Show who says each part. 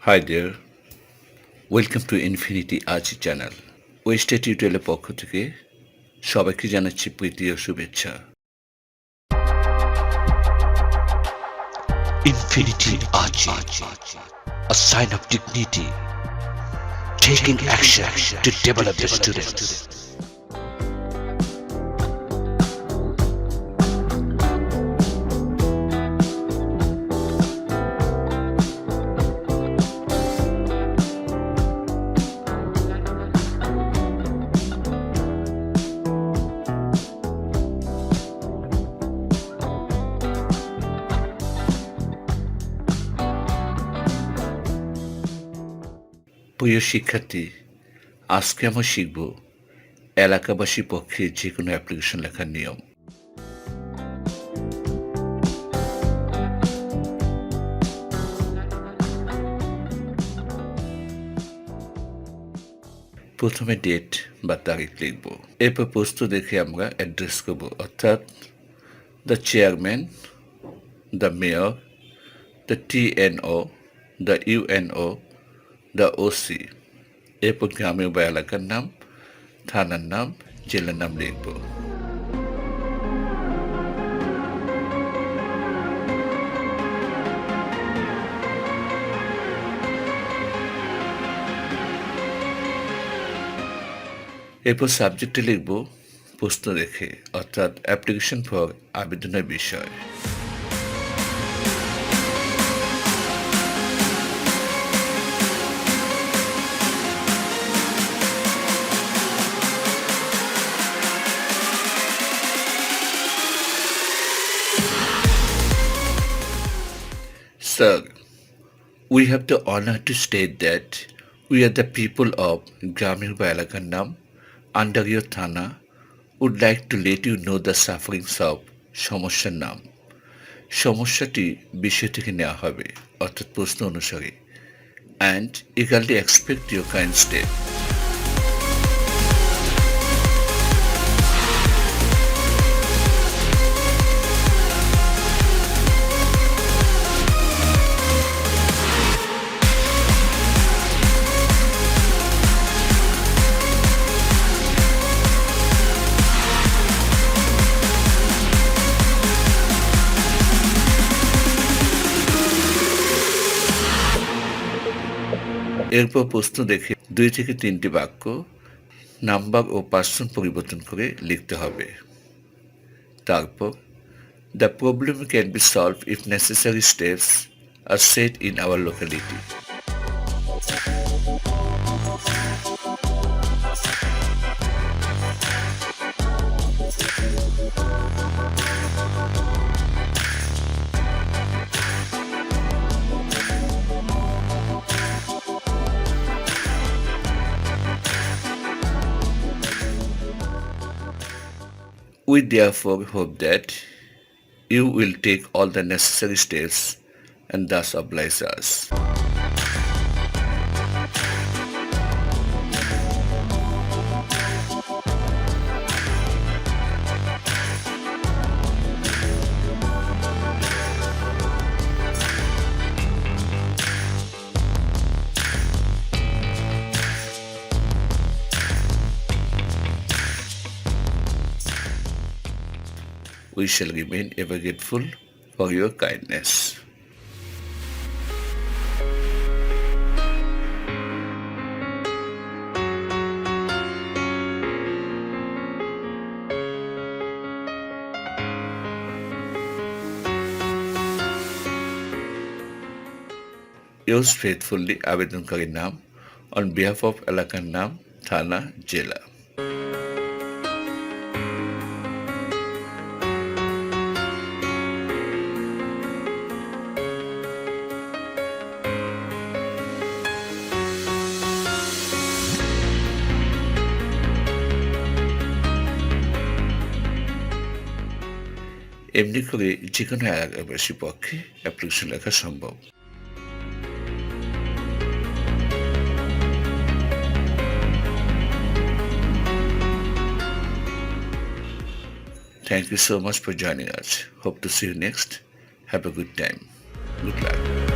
Speaker 1: Hi there, welcome to Infinity Ahzee channel. ওয়েস্টে টিউটোরিয়ালের পক্ষ থেকে সবাইকে জানাচ্ছি প্রীতি ও শুভেচ্ছা।
Speaker 2: Infinity Ahzee, a sign of dignity, taking action to develop the students.
Speaker 1: প্রিয় শিক্ষার্থী, আজকে আমরা শিখব এলাকাবাসীর পক্ষে যে কোনো অ্যাপ্লিকেশন লেখার নিয়ম। প্রথমে ডেট বা তারিখ লিখব, এরপর প্রশ্ন দেখে আমরা অ্যাড্রেস করব, অর্থাৎ the chairman, the mayor, the TNO, the UNO, the OC। এরপর গ্রামের বা এলাকার নাম, থানার নাম, জেলার নাম লিখব। এরপর সাবজেক্টে লিখব প্রশ্ন রেখে, অর্থাৎ অ্যাপ্লিকেশন ফর আবেদনের বিষয়। Sir, we have the honor to state that we are the people of Gramir বা এলাকার নাম under your Thana would like to let you know the sufferings of সমস্যার নাম। সমস্যাটি বিষয় থেকে নেওয়া হবে, অর্থাৎ প্রশ্ন অনুসারে, and eagerly expect your kind step. এরপর প্রশ্ন দেখে 2 থেকে 3টি বাক্য নাম্বার ও পার্সন পরিবর্তন করে লিখতে হবে। তারপর the problem can be solve if necessary steps are set in our locality. We therefore hope that you will take all the necessary steps and thus oblige us. We shall remain ever grateful for your kindness. Yours faithfully, আবেদনকারীর নাম, on behalf of এলাকার নাম, থানা, জেলা। এমনি করে যে কোনো এলাকাবাসীর পক্ষে অ্যাপ্লিকেশন লেখা সম্ভব। Thank you so much for joining us. Hope to see you next. Have a good time. Good luck.